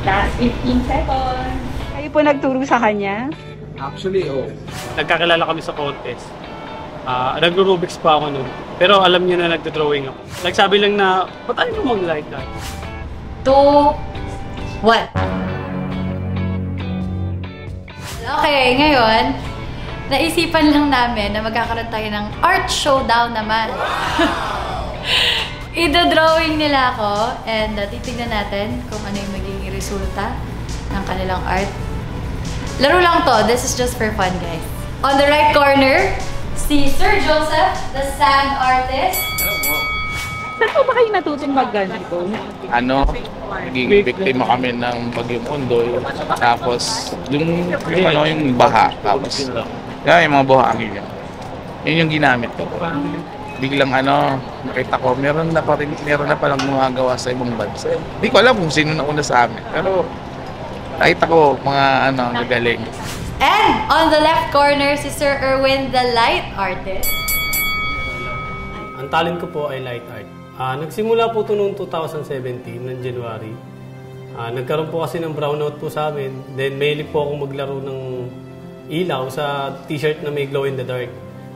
Last 15 seconds. Kayo po nagturo sa kanya? Actually, Nagkakilala kami sa contest. Nagro-Rubik's pa ako nun. Pero alam niya na nagdo-drawing ako. Nagsabi lang na, ba't tayo mo mag-light art? 2, 1. Okay, ngayon, naisipan lang namin na magkakaroon tayo ng art showdown naman. Ida-drawing nila ako and titignan natin kung ano yung magiging resulta ng kanilang art. Laro lang to. This is just for fun, guys. On the right corner, si Sir Joseph, the sand artist. Saan po ba kayo natutong mag-ganito? naging biktima kami ng Bagyong Ondoy. Tapos, yung baha. Tapos, yung mga buhangin yun. Yun yung ginamit ko. Biglang nakita ko, meron na palang gumagawa sa ibang bansa. Hindi ko alam kung sino na una sa amin. Pero, nakita ko mga nagaling. And on the left corner, si Sir Erwin, the light artist. Ang talent ko po ay light art. Nagsimula po ito noong 2017, ng January. Nagkaroon po kasi ng brownout po sa amin. Then, mahilig po akong maglaro ng ilaw sa t-shirt na may glow in the dark.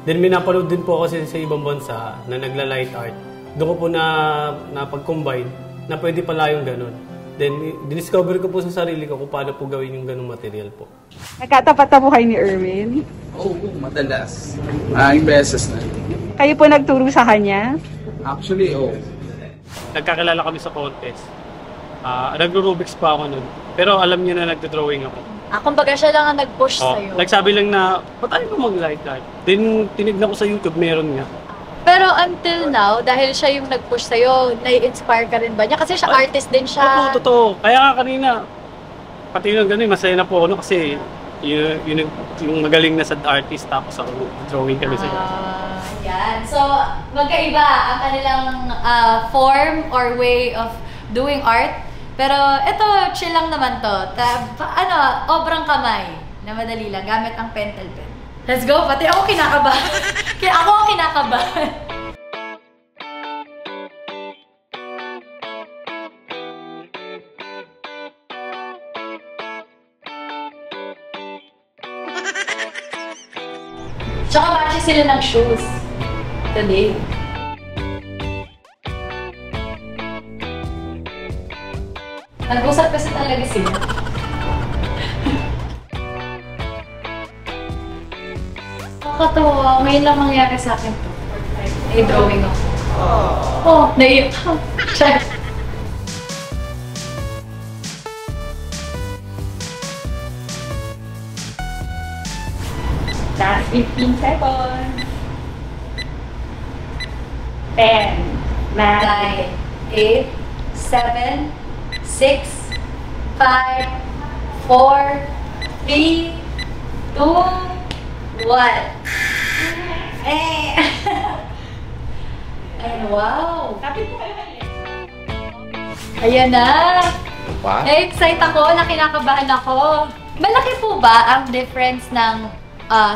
Then, minapanood din po kasi sa ibang bansa na nagla-light art. Doon ko po napag-combine na pwede pala yung ganun. Then, diniscover ko po sa sarili ko kung paano po gawin yung ganung material po. Nagkatapat na po kayo ni Erwin? Oo, madalas. Maraming beses na. Kayo po nagturo sa kanya? Actually, Nagkakilala kami sa contest. Nagro-Rubik's pa ako nun. Pero alam niya na nagdo-drawing ako. Kumbaga siya lang ang nag-push sa'yo. Nagsabi lang na, ba't tayo mo mag-light art? Then, tinignan ko sa YouTube, meron nga. Pero until now, dahil siya yung nag-push sa'yo, nai-inspire ka rin ba niya? Kasi siya artist din siya. Oo, totoo. Kaya nga kanina, pati yung ganun, masaya na po ako kasi yung magaling na sa artist tapos ako drawing kami sa'yo. Yan. So, magkaiba ang kanilang form or way of doing art. Pero ito, chill lang naman to. Obrang kamay na madali lang gamit ang pentel pen. Let's go! Pati ako kinakabahan. Kaya ako ang kinakabahan. Tsaka matches sila ng shoes. Today. Nag-usap kasi talaga sila. Nakakatawa. Ngayon lang mangyari sa akin to. May drawing ako. Naiyak ako. Last 15 seconds. 10, 9, 8, 7, 6, 5, 4, 3, 2, 1. And wow! Ayan na! Excite ako, kinakabahan ako. Malaki po ba ang difference ng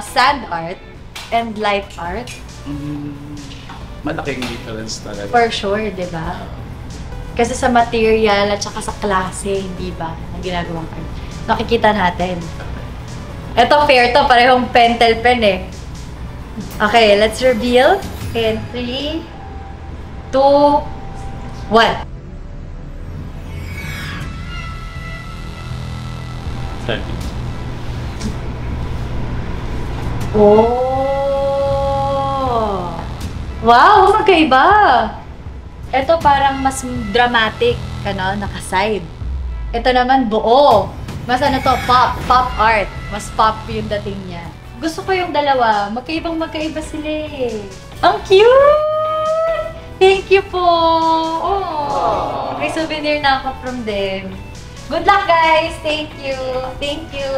sand art and light art? Malaking difference talaga. For sure, di ba? Kasi sa material at saka sa klase, di ba, na ginagawang art. Nakikita natin. Ito, fair to. Parehong pentel pen eh. Okay, let's reveal. In 3, 2, 1. Oh! Wow! Magkaiba! Ito parang mas dramatic, naka-side. Ito naman buo. Mas pop art. Mas pop yung dating niya. Gusto ko yung dalawa. Magkaiba sila eh. Ang cute! Thank you po! Oh, may souvenir na ako from them. Good luck guys! Thank you! Thank you!